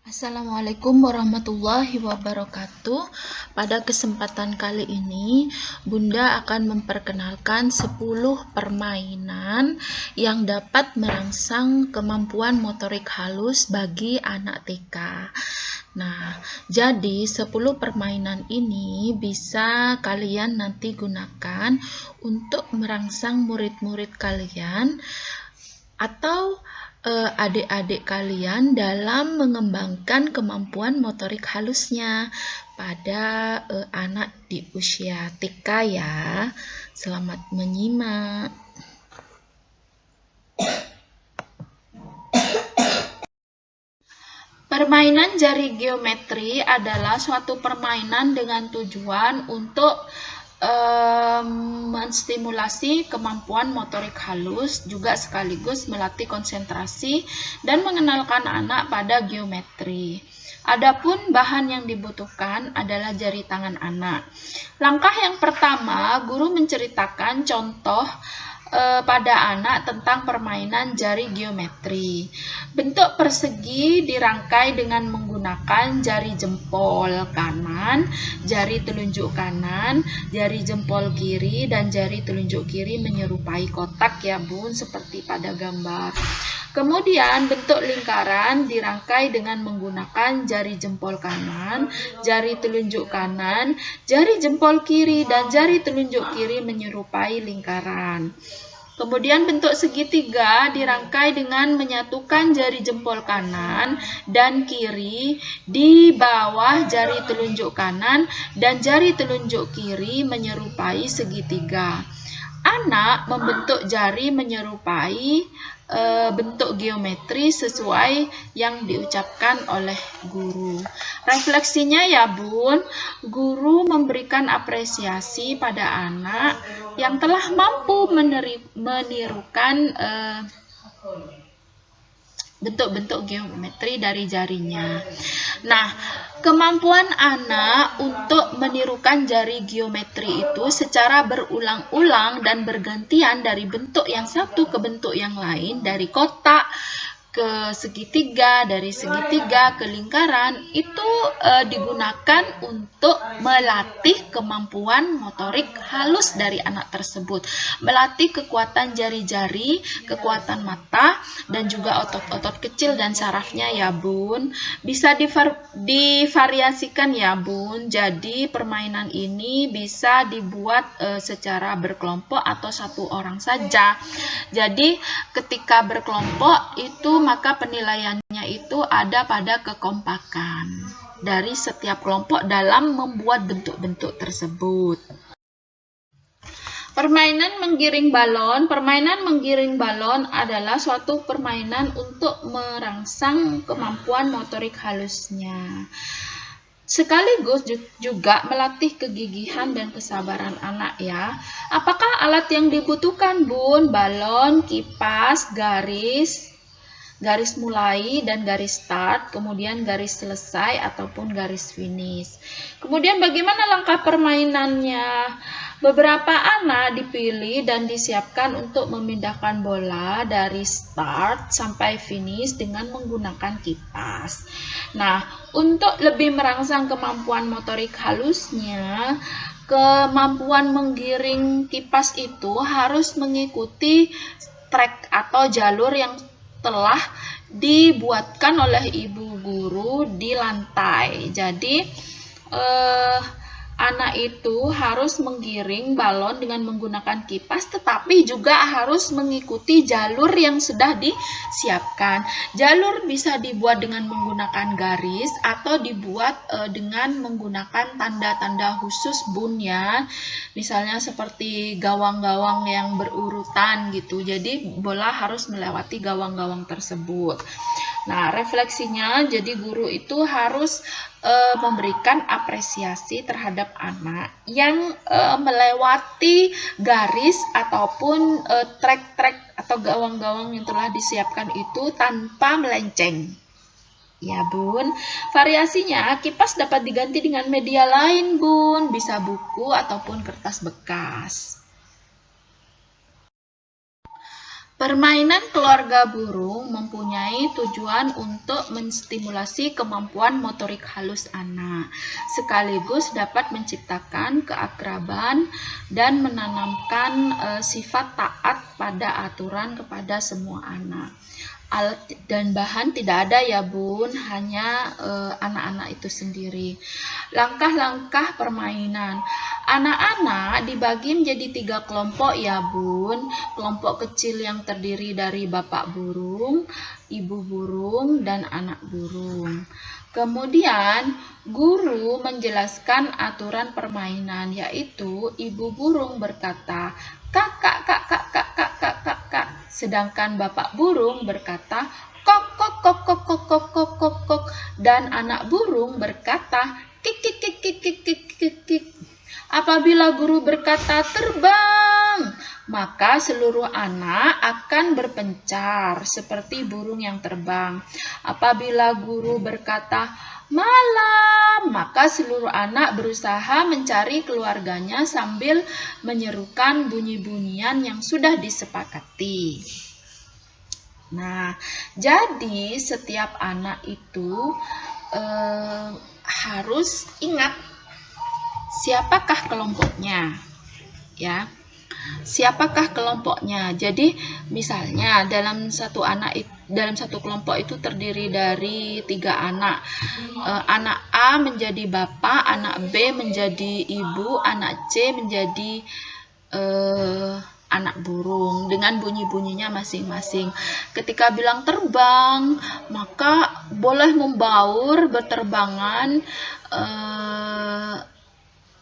Assalamualaikum warahmatullahi wabarakatuh. Pada kesempatan kali ini, Bunda akan memperkenalkan 10 permainan yang dapat merangsang kemampuan motorik halus bagi anak TK. Nah, jadi 10 permainan ini bisa kalian nanti gunakan untuk merangsang murid-murid kalian atau adik-adik kalian dalam mengembangkan kemampuan motorik halusnya pada anak di usia TK ya. Selamat menyimak. Permainan jari geometri adalah suatu permainan dengan tujuan untuk menstimulasi kemampuan motorik halus, juga sekaligus melatih konsentrasi dan mengenalkan anak pada geometri. Adapun bahan yang dibutuhkan adalah jari tangan anak. Langkah yang pertama, guru menceritakan contoh pada anak tentang permainan jari geometri. Bentuk persegi dirangkai dengan menggunakan jari jempol kanan, jari telunjuk kanan, jari jempol kiri, dan jari telunjuk kiri menyerupai kotak ya Bun, seperti pada gambar. Kemudian bentuk lingkaran dirangkai dengan menggunakan jari jempol kanan, jari telunjuk kanan, jari jempol kiri, dan jari telunjuk kiri menyerupai lingkaran. Kemudian bentuk segitiga dirangkai dengan menyatukan jari jempol kanan dan kiri di bawah jari telunjuk kanan dan jari telunjuk kiri menyerupai segitiga. Anak membentuk jari menyerupai bentuk geometri sesuai yang diucapkan oleh guru. Refleksinya ya Bun, guru memberikan apresiasi pada anak yang telah mampu menirukan bentuk-bentuk geometri dari jarinya. Nah, kemampuan anak untuk menirukan jari geometri itu secara berulang-ulang dan bergantian dari bentuk yang satu ke bentuk yang lain, dari kotak ke segitiga, dari segitiga ke lingkaran, itu digunakan untuk melatih kemampuan motorik halus dari anak tersebut, melatih kekuatan jari-jari, kekuatan mata, dan juga otot-otot kecil dan sarafnya ya Bun. Bisa divariasikan ya Bun, jadi permainan ini bisa dibuat secara berkelompok atau satu orang saja. Jadi ketika berkelompok itu maka penilaiannya itu ada pada kekompakan dari setiap kelompok dalam membuat bentuk-bentuk tersebut. Permainan menggiring balon. Permainan menggiring balon adalah suatu permainan untuk merangsang kemampuan motorik halusnya. Sekaligus juga melatih kegigihan dan kesabaran anak ya. Apakah alat yang dibutuhkan Bun? Balon, kipas, garis mulai dan garis start, kemudian garis selesai ataupun garis finish. Kemudian bagaimana langkah permainannya? Beberapa anak dipilih dan disiapkan untuk memindahkan bola dari start sampai finish dengan menggunakan kipas. Nah, untuk lebih merangsang kemampuan motorik halusnya, kemampuan menggiring kipas itu harus mengikuti trek atau jalur yang telah dibuatkan oleh ibu guru di lantai. Jadi anak itu harus menggiring balon dengan menggunakan kipas, tetapi juga harus mengikuti jalur yang sudah disiapkan. Jalur bisa dibuat dengan menggunakan garis atau dibuat dengan menggunakan tanda-tanda khusus Bun ya. Misalnya seperti gawang-gawang yang berurutan gitu. Jadi bola harus melewati gawang-gawang tersebut. Nah, refleksinya jadi guru itu harus memberikan apresiasi terhadap anak yang melewati garis ataupun trek-trek atau gawang-gawang yang telah disiapkan itu tanpa melenceng. Ya Bun, variasinya kipas dapat diganti dengan media lain Bun, bisa buku ataupun kertas bekas. Permainan keluarga burung mempunyai tujuan untuk menstimulasi kemampuan motorik halus anak, sekaligus dapat menciptakan keakraban dan menanamkan sifat taat pada aturan kepada semua anak. Alat dan bahan tidak ada ya Bun, hanya anak-anak itu sendiri. Langkah-langkah permainan. Anak-anak dibagi menjadi 3 kelompok ya Bun. Kelompok kecil yang terdiri dari bapak burung, ibu burung, dan anak burung. Kemudian guru menjelaskan aturan permainan, yaitu ibu burung berkata, kakak, kakak, kakak, kakak, kakak. Sedangkan bapak burung berkata, kok, kok, kok, kok, kok, kok, kok, kok, kok. Dan anak burung berkata, kik, kik, kik, kik, kik, kik, kik, kik. Apabila guru berkata terbang, maka seluruh anak akan berpencar seperti burung yang terbang. Apabila guru berkata malam, maka seluruh anak berusaha mencari keluarganya sambil menyerukan bunyi-bunyian yang sudah disepakati. Nah, jadi setiap anak itu harus ingat siapakah kelompoknya, ya. Siapakah kelompoknya? Jadi misalnya dalam satu kelompok itu terdiri dari 3 anak. Anak A menjadi bapak, anak B menjadi ibu, anak C menjadi anak burung dengan bunyi-bunyinya masing-masing. Ketika bilang terbang, maka boleh membaur berterbangan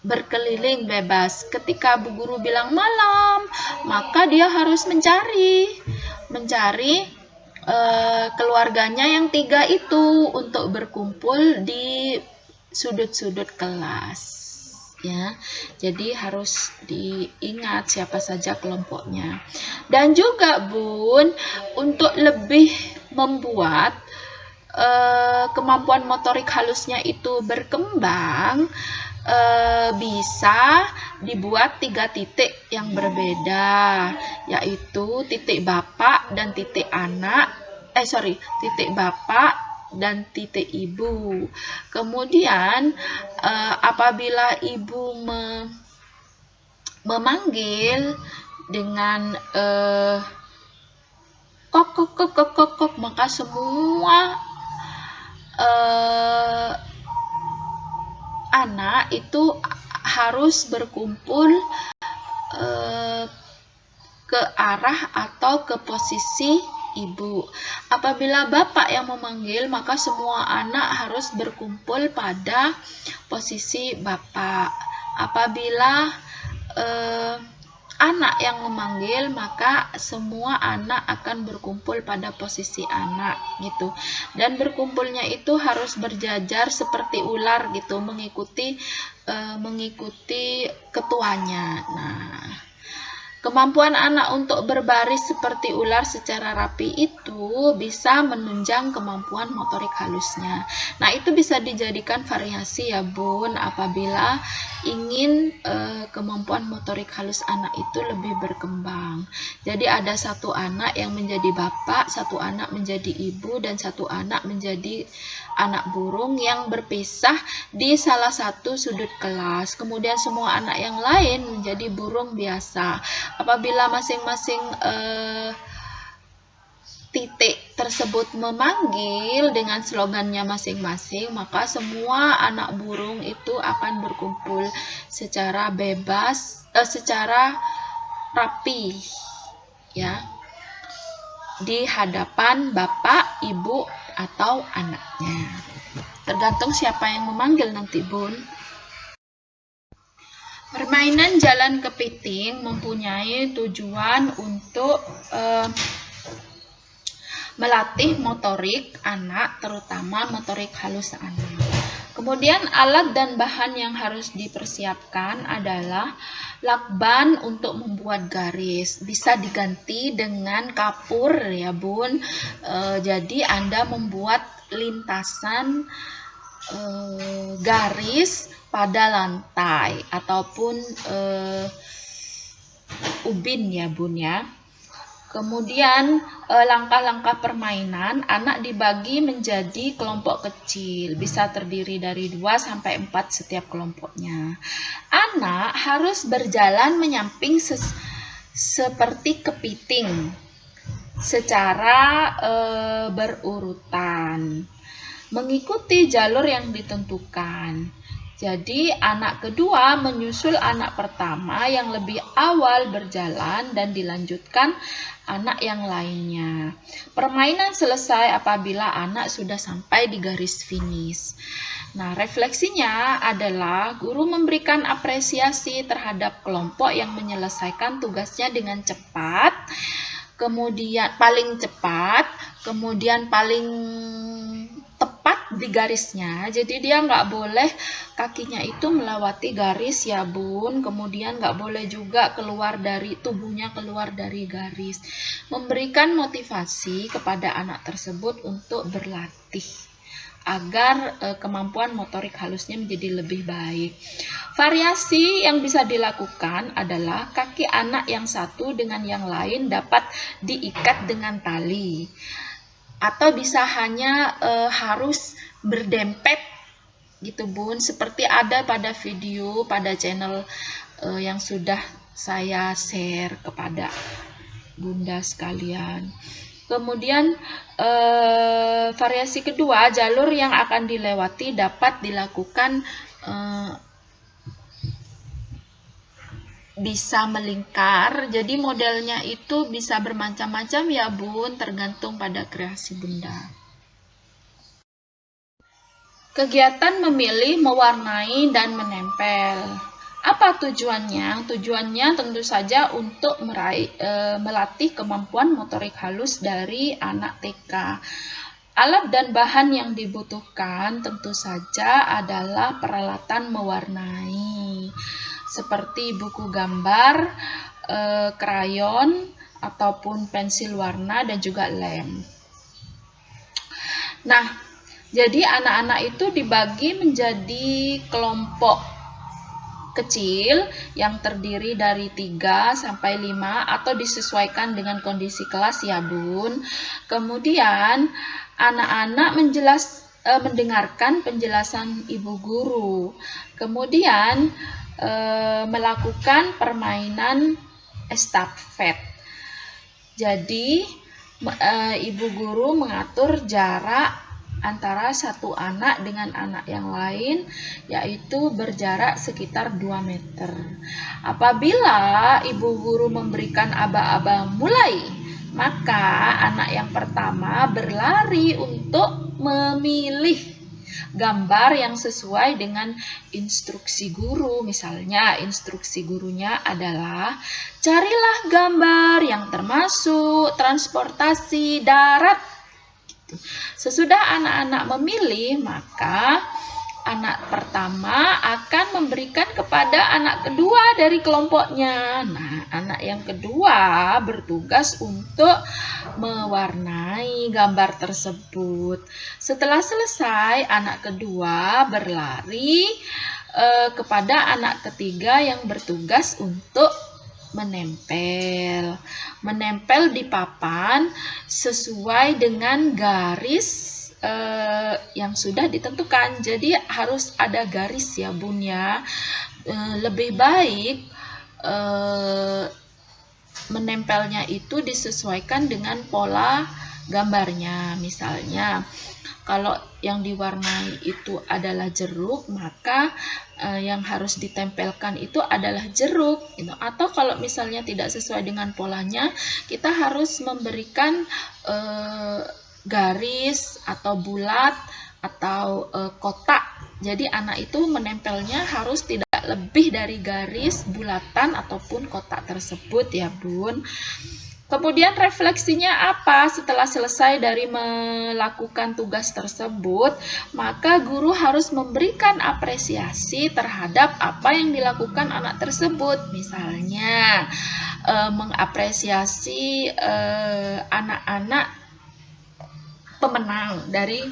berkeliling bebas. Ketika bu guru bilang malam, maka dia harus mencari keluarganya yang 3 itu untuk berkumpul di sudut-sudut kelas, ya. Jadi harus diingat siapa saja kelompoknya. Dan juga Bun, untuk lebih membuat kemampuan motorik halusnya itu berkembang, bisa dibuat 3 titik yang berbeda, yaitu titik bapak dan titik titik bapak dan titik ibu. Kemudian apabila ibu memanggil dengan kok kok kok kok kok kok, maka semua anak itu harus berkumpul ke arah atau ke posisi ibu. Apabila bapak yang memanggil, maka semua anak harus berkumpul pada posisi bapak. Apabila anak yang memanggil, maka semua anak akan berkumpul pada posisi anak gitu. Dan berkumpulnya itu harus berjajar seperti ular gitu, mengikuti ketuanya. Nah, kemampuan anak untuk berbaris seperti ular secara rapi itu bisa menunjang kemampuan motorik halusnya. Nah, itu bisa dijadikan variasi ya Bun, apabila ingin kemampuan motorik halus anak itu lebih berkembang. Jadi ada 1 anak yang menjadi bapak, 1 anak menjadi ibu, dan 1 anak menjadi anak burung yang berpisah di salah satu sudut kelas. Kemudian semua anak yang lain menjadi burung biasa. Apabila masing-masing titik tersebut memanggil dengan slogannya masing-masing, maka semua anak burung itu akan berkumpul secara bebas, secara rapi, ya, di hadapan bapak, ibu, atau anaknya. Tergantung siapa yang memanggil nanti Bun. Permainan jalan kepiting mempunyai tujuan untuk melatih motorik anak, terutama motorik halus anak. Kemudian alat dan bahan yang harus dipersiapkan adalah lakban untuk membuat garis. Bisa diganti dengan kapur ya Bun. Jadi Anda membuat lintasan garis pada lantai ataupun ubin ya Bun ya. Kemudian langkah-langkah permainan, anak dibagi menjadi kelompok kecil, bisa terdiri dari 2 sampai 4 setiap kelompoknya. Anak harus berjalan menyamping seperti kepiting secara berurutan, mengikuti jalur yang ditentukan. Jadi anak kedua menyusul anak pertama yang lebih awal berjalan dan dilanjutkan anak yang lainnya. Permainan selesai apabila anak sudah sampai di garis finish. Nah, refleksinya adalah guru memberikan apresiasi terhadap kelompok yang menyelesaikan tugasnya dengan cepat, kemudian paling cepat, kemudian paling tepat di garisnya. Jadi dia nggak boleh kakinya itu melewati garis ya bun, kemudian nggak boleh juga tubuhnya keluar dari garis. Memberikan motivasi kepada anak tersebut untuk berlatih agar kemampuan motorik halusnya menjadi lebih baik. Variasi yang bisa dilakukan adalah kaki anak yang satu dengan yang lain dapat diikat dengan tali, atau bisa hanya harus berdempet gitu bun, seperti ada pada video pada channel yang sudah saya share kepada bunda sekalian. Kemudian variasi kedua, jalur yang akan dilewati dapat dilakukan bisa melingkar. Jadi modelnya itu bisa bermacam-macam ya bun, tergantung pada kreasi bunda. Kegiatan memilih, mewarnai, dan menempel. Apa tujuannya? Tujuannya tentu saja untuk melatih kemampuan motorik halus dari anak TK. Alat dan bahan yang dibutuhkan tentu saja adalah peralatan mewarnai, seperti buku gambar, krayon, ataupun pensil warna, dan juga lem. Nah, jadi anak-anak itu dibagi menjadi kelompok kecil yang terdiri dari 3 sampai 5 atau disesuaikan dengan kondisi kelas ya bun. Kemudian anak-anak mendengarkan penjelasan ibu guru. Kemudian melakukan permainan estafet. Jadi ibu guru mengatur jarak antara satu anak dengan anak yang lain, yaitu berjarak sekitar 2 meter. Apabila ibu guru memberikan aba-aba mulai, maka anak yang pertama berlari untuk memilih gambar yang sesuai dengan instruksi guru. Misalnya instruksi gurunya adalah carilah gambar yang termasuk transportasi darat. Sesudah anak-anak memilih, maka anak pertama akan memberikan kepada anak kedua dari kelompoknya. Nah, anak yang kedua bertugas untuk mewarnai gambar tersebut. Setelah selesai, anak kedua berlari kepada anak ketiga yang bertugas untuk menempel di papan sesuai dengan garis yang sudah ditentukan. Jadi harus ada garis ya bun ya. Lebih baik menempelnya itu disesuaikan dengan pola gambarnya. Misalnya kalau yang diwarnai itu adalah jeruk, maka yang harus ditempelkan itu adalah jeruk gitu. Atau kalau misalnya tidak sesuai dengan polanya, kita harus memberikan garis atau bulat atau kotak. Jadi anak itu menempelnya harus tidak lebih dari garis, bulatan ataupun kotak tersebut ya bun. Kemudian refleksinya apa? Setelah selesai dari melakukan tugas tersebut, maka guru harus memberikan apresiasi terhadap apa yang dilakukan anak tersebut. Misalnya mengapresiasi anak-anak pemenang dari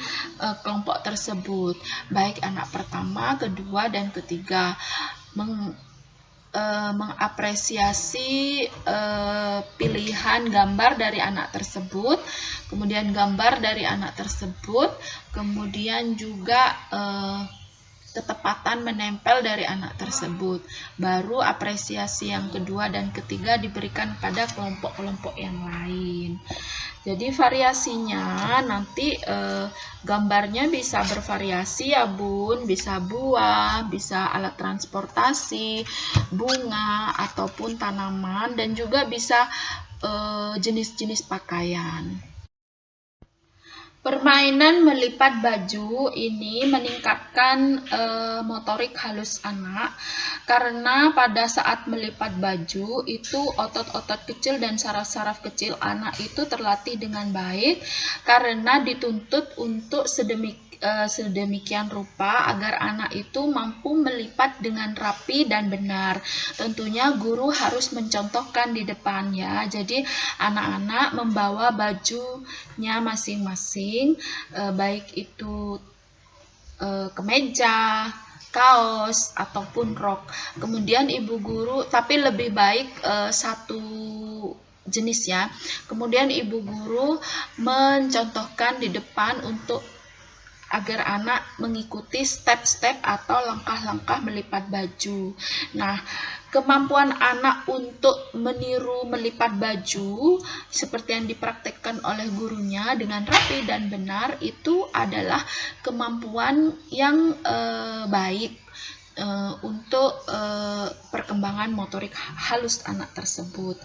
kelompok tersebut, baik anak pertama, kedua, dan ketiga. mengapresiasi pilihan gambar dari anak tersebut, kemudian gambar dari anak tersebut, kemudian juga ketepatan menempel dari anak tersebut. Baru apresiasi yang kedua dan ketiga diberikan pada kelompok-kelompok yang lain. Jadi variasinya nanti gambarnya bisa bervariasi ya Bun, bisa buah, bisa alat transportasi, bunga ataupun tanaman, dan juga bisa jenis-jenis pakaian. Permainan melipat baju ini meningkatkan motorik halus anak, karena pada saat melipat baju itu otot-otot kecil dan saraf-saraf kecil anak itu terlatih dengan baik, karena dituntut untuk sedemikian rupa agar anak itu mampu melipat dengan rapi dan benar. Tentunya guru harus mencontohkan di depan ya. Jadi anak-anak membawa bajunya masing-masing, baik itu kemeja, kaos ataupun rok. Kemudian ibu guru, tapi lebih baik satu jenis ya. Kemudian ibu guru mencontohkan di depan agar anak mengikuti step-step atau langkah-langkah melipat baju. Nah, kemampuan anak untuk meniru melipat baju seperti yang dipraktekkan oleh gurunya dengan rapi dan benar itu adalah kemampuan yang baik untuk perkembangan motorik halus anak tersebut.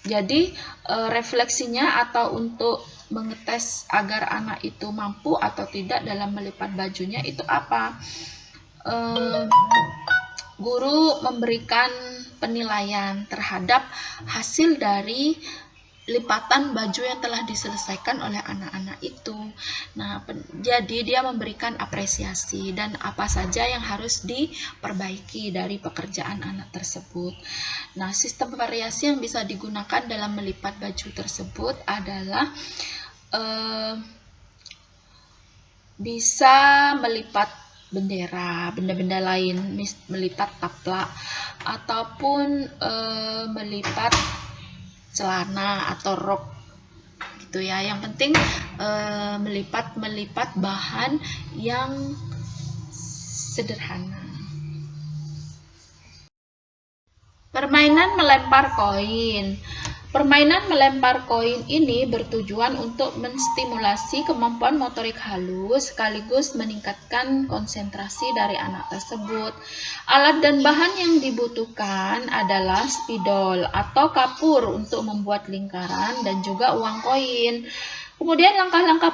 Jadi refleksinya atau untuk mengetes agar anak itu mampu atau tidak dalam melipat bajunya itu apa? Guru memberikan penilaian terhadap hasil dari lipatan baju yang telah diselesaikan oleh anak-anak itu. Nah, jadi dia memberikan apresiasi dan apa saja yang harus diperbaiki dari pekerjaan anak tersebut. Nah, sistem variasi yang bisa digunakan dalam melipat baju tersebut adalah bisa melipat bendera, benda-benda lain, melipat taplak, ataupun melipat celana atau rok gitu ya. Yang penting melipat bahan yang sederhana. Permainan melempar koin. Permainan melempar koin ini bertujuan untuk menstimulasi kemampuan motorik halus sekaligus meningkatkan konsentrasi dari anak tersebut. Alat dan bahan yang dibutuhkan adalah spidol atau kapur untuk membuat lingkaran dan juga uang koin. Kemudian langkah-langkah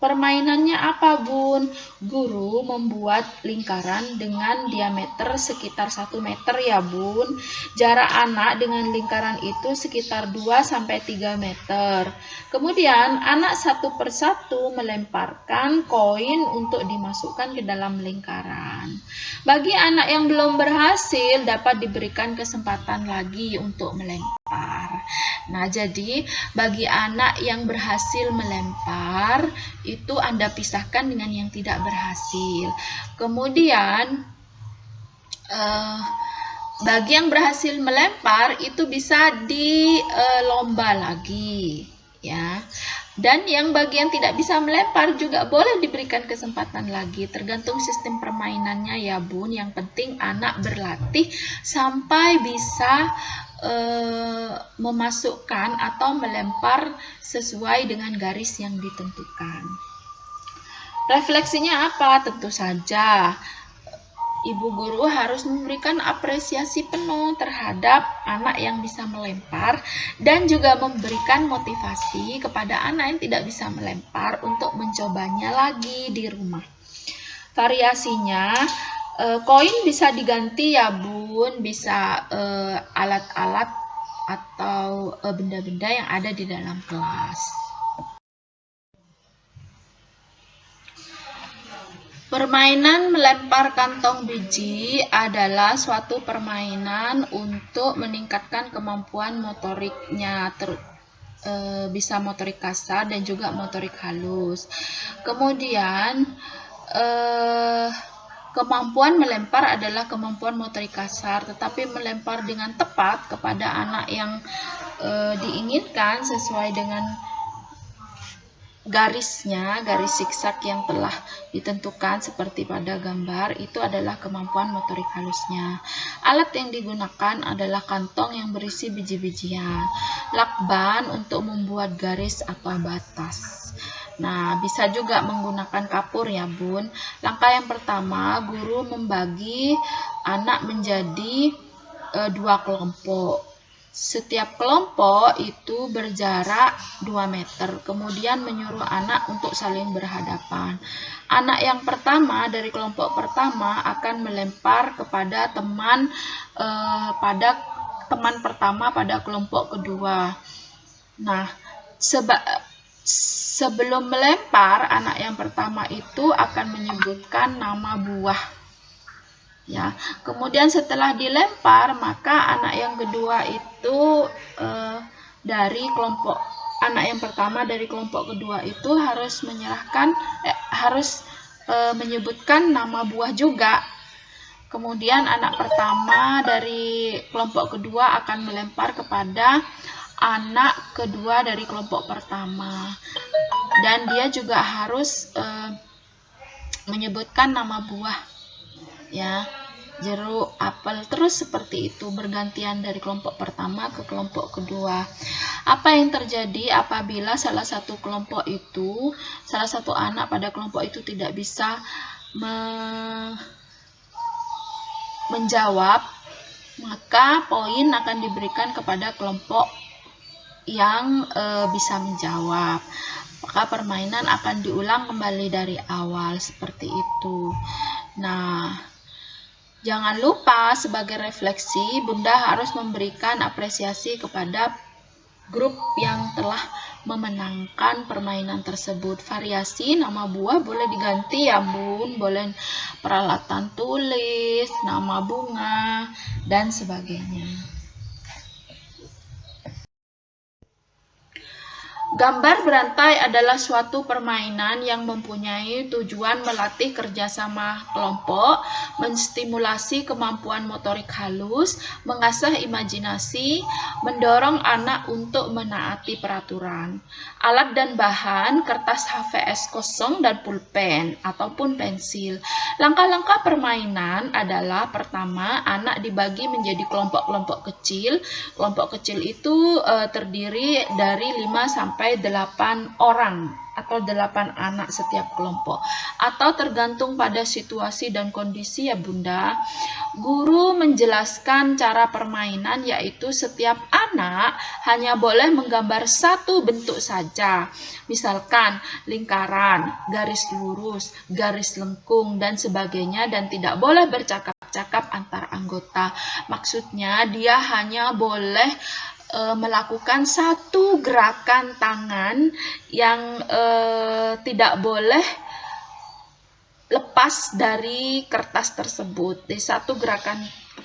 permainannya apa Bun? Guru membuat lingkaran dengan diameter sekitar 1 meter ya Bun. Jarak anak dengan lingkaran itu sekitar 2-3 meter. Kemudian anak satu persatu melemparkan koin untuk dimasukkan ke dalam lingkaran. Bagi anak yang belum berhasil dapat diberikan kesempatan lagi untuk melempar. Nah, jadi bagi anak yang berhasil melempar itu Anda pisahkan dengan yang tidak berhasil. Kemudian bagi yang berhasil melempar itu bisa dilomba lagi ya. Dan yang bagi yang tidak bisa melempar juga boleh diberikan kesempatan lagi, tergantung sistem permainannya ya Bun. Yang penting anak berlatih sampai bisa memasukkan atau melempar sesuai dengan garis yang ditentukan. Refleksinya apa? Tentu saja ibu guru harus memberikan apresiasi penuh terhadap anak yang bisa melempar dan juga memberikan motivasi kepada anak yang tidak bisa melempar untuk mencobanya lagi di rumah. Variasinya, koin bisa diganti ya Bun, bisa alat-alat atau benda-benda yang ada di dalam kelas. Permainan melempar kantong biji adalah suatu permainan untuk meningkatkan kemampuan motoriknya, bisa motorik kasar dan juga motorik halus. Kemudian Kemampuan melempar adalah kemampuan motorik kasar, tetapi melempar dengan tepat kepada anak yang diinginkan sesuai dengan garisnya, garis zigzag yang telah ditentukan seperti pada gambar, itu adalah kemampuan motorik halusnya. Alat yang digunakan adalah kantong yang berisi biji-bijian, lakban untuk membuat garis atau batas. Nah, bisa juga menggunakan kapur ya Bun. Langkah yang pertama, guru membagi anak menjadi 2 kelompok. Setiap kelompok itu berjarak 2 meter. Kemudian menyuruh anak untuk saling berhadapan. Anak yang pertama dari kelompok pertama akan melempar kepada teman pertama pada kelompok kedua. Nah, sebelum melempar, anak yang pertama itu akan menyebutkan nama buah. Ya, kemudian setelah dilempar, maka anak yang kedua itu anak yang pertama dari kelompok kedua itu harus menyebutkan nama buah juga. Kemudian anak pertama dari kelompok kedua akan melempar kepada anak kedua dari kelompok pertama, dan dia juga harus menyebutkan nama buah, ya, jeruk, apel, terus seperti itu bergantian dari kelompok pertama ke kelompok kedua. Apa yang terjadi apabila salah satu anak pada kelompok itu tidak bisa menjawab, maka poin akan diberikan kepada kelompok yang bisa menjawab. Maka permainan akan diulang kembali dari awal seperti itu. Nah, jangan lupa sebagai refleksi, Bunda harus memberikan apresiasi kepada grup yang telah memenangkan permainan tersebut. Variasi nama buah boleh diganti ya Bun, boleh peralatan tulis, nama bunga, dan sebagainya. Gambar berantai adalah suatu permainan yang mempunyai tujuan melatih kerjasama kelompok, menstimulasi kemampuan motorik halus, mengasah imajinasi, mendorong anak untuk menaati peraturan. Alat dan bahan, kertas HVS kosong dan pulpen ataupun pensil. Langkah-langkah permainan adalah pertama, anak dibagi menjadi kelompok-kelompok kecil. Kelompok kecil itu terdiri dari 5 sampai 8 orang atau 8 anak setiap kelompok, atau tergantung pada situasi dan kondisi ya Bunda. Guru menjelaskan cara permainan, yaitu setiap anak hanya boleh menggambar satu bentuk saja, misalkan lingkaran, garis lurus, garis lengkung, dan sebagainya, dan tidak boleh bercakap-cakap antar anggota. Maksudnya dia hanya boleh melakukan satu gerakan tangan yang tidak boleh lepas dari kertas tersebut. Jadi satu gerakan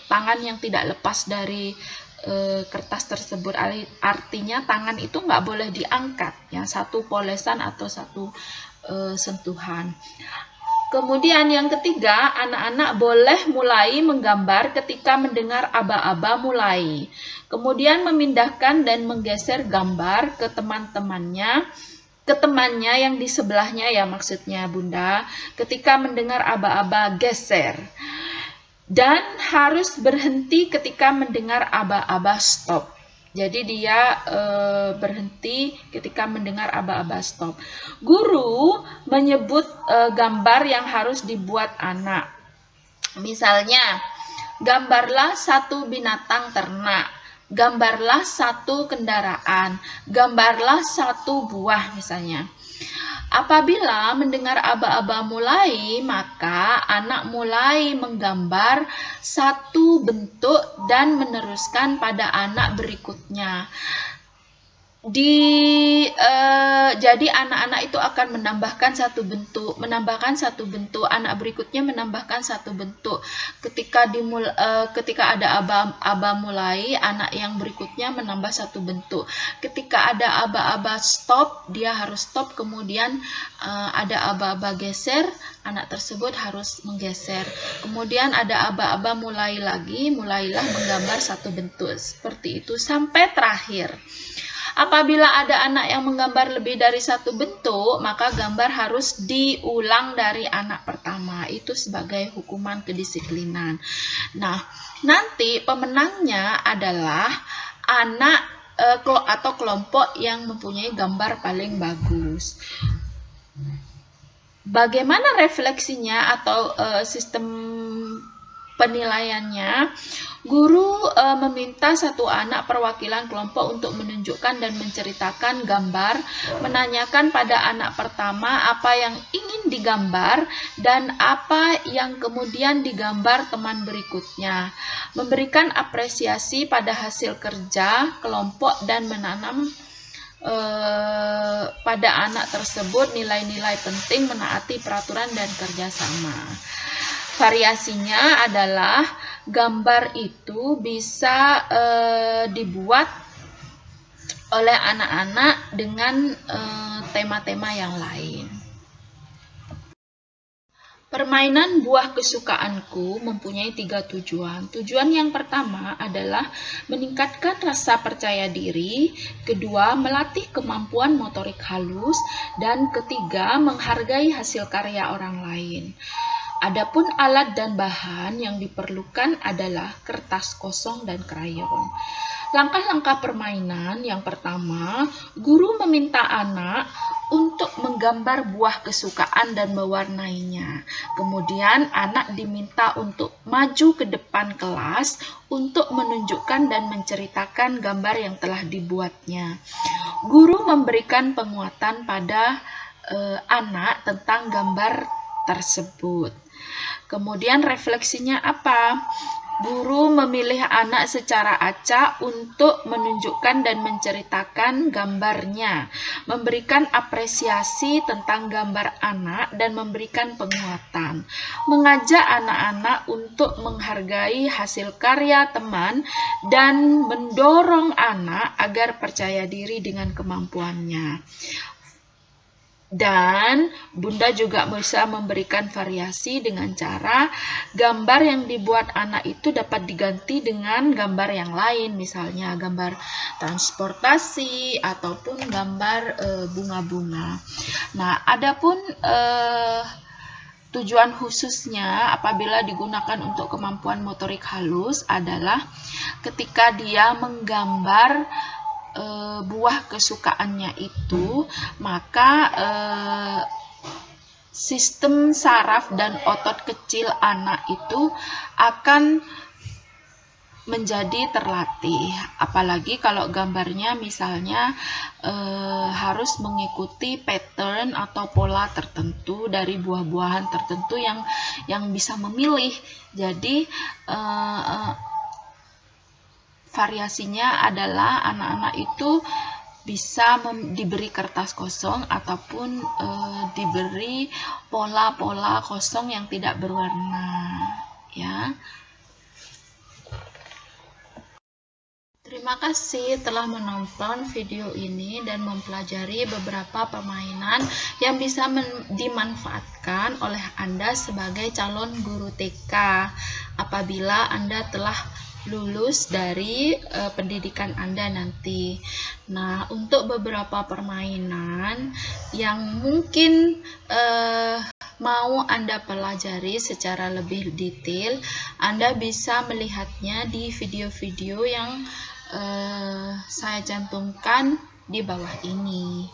tangan yang tidak lepas dari kertas tersebut, artinya tangan itu nggak boleh diangkat, ya, satu polesan atau satu sentuhan. Kemudian yang ketiga, anak-anak boleh mulai menggambar ketika mendengar aba-aba mulai. Kemudian memindahkan dan menggeser gambar ke temannya yang di sebelahnya ya, maksudnya Bunda. Ketika mendengar aba-aba, geser. Dan harus berhenti ketika mendengar aba-aba, stop. Jadi dia berhenti ketika mendengar aba-aba, stop. Guru menyebut gambar yang harus dibuat anak. Misalnya, gambarlah satu binatang ternak, gambarlah satu kendaraan, gambarlah satu buah misalnya. Apabila mendengar aba-aba mulai, maka anak mulai menggambar satu bentuk dan meneruskan pada anak berikutnya. jadi anak-anak itu akan menambahkan satu bentuk, anak berikutnya menambahkan satu bentuk. Ketika ada aba mulai, anak yang berikutnya menambah satu bentuk. Ketika ada aba stop, dia harus stop, kemudian ada aba geser, anak tersebut harus menggeser. Kemudian ada aba mulailah menggambar satu bentuk. Seperti itu sampai terakhir. Apabila ada anak yang menggambar lebih dari satu bentuk, maka gambar harus diulang dari anak pertama. Itu sebagai hukuman kedisiplinan. Nah, nanti pemenangnya adalah anak atau kelompok yang mempunyai gambar paling bagus. Bagaimana refleksinya atau sistem penilaiannya? Guru meminta satu anak perwakilan kelompok untuk menunjukkan dan menceritakan gambar, menanyakan pada anak pertama apa yang ingin digambar dan apa yang kemudian digambar teman berikutnya, memberikan apresiasi pada hasil kerja kelompok dan menanam pada anak tersebut nilai-nilai penting menaati peraturan dan kerjasama. Variasinya adalah gambar itu bisa dibuat oleh anak-anak dengan tema-tema yang lain. Permainan buah kesukaanku mempunyai 3 tujuan. Tujuan yang pertama adalah meningkatkan rasa percaya diri, kedua melatih kemampuan motorik halus, dan ketiga menghargai hasil karya orang lain. Adapun alat dan bahan yang diperlukan adalah kertas kosong dan krayon. Langkah-langkah permainan yang pertama, guru meminta anak untuk menggambar buah kesukaan dan mewarnainya. Kemudian anak diminta untuk maju ke depan kelas untuk menunjukkan dan menceritakan gambar yang telah dibuatnya. Guru memberikan penguatan pada anak tentang gambar tersebut. Kemudian refleksinya apa? Guru memilih anak secara acak untuk menunjukkan dan menceritakan gambarnya, memberikan apresiasi tentang gambar anak dan memberikan penguatan, mengajak anak-anak untuk menghargai hasil karya teman dan mendorong anak agar percaya diri dengan kemampuannya. Dan Bunda juga bisa memberikan variasi dengan cara gambar yang dibuat anak itu dapat diganti dengan gambar yang lain, misalnya gambar transportasi ataupun gambar bunga-bunga. Nah, adapun tujuan khususnya apabila digunakan untuk kemampuan motorik halus adalah ketika dia menggambar buah kesukaannya itu, maka sistem saraf dan otot kecil anak itu akan menjadi terlatih. Apalagi kalau gambarnya misalnya harus mengikuti pattern atau pola tertentu dari buah-buahan tertentu yang bisa memilih. Jadi variasinya adalah anak-anak itu bisa diberi kertas kosong ataupun diberi pola-pola kosong yang tidak berwarna, ya. Terima kasih telah menonton video ini dan mempelajari beberapa permainan yang bisa dimanfaatkan oleh Anda sebagai calon guru TK apabila Anda telah lulus dari pendidikan Anda nanti. Nah, untuk beberapa permainan yang mungkin mau Anda pelajari secara lebih detail, Anda bisa melihatnya di video-video yang saya cantumkan di bawah ini.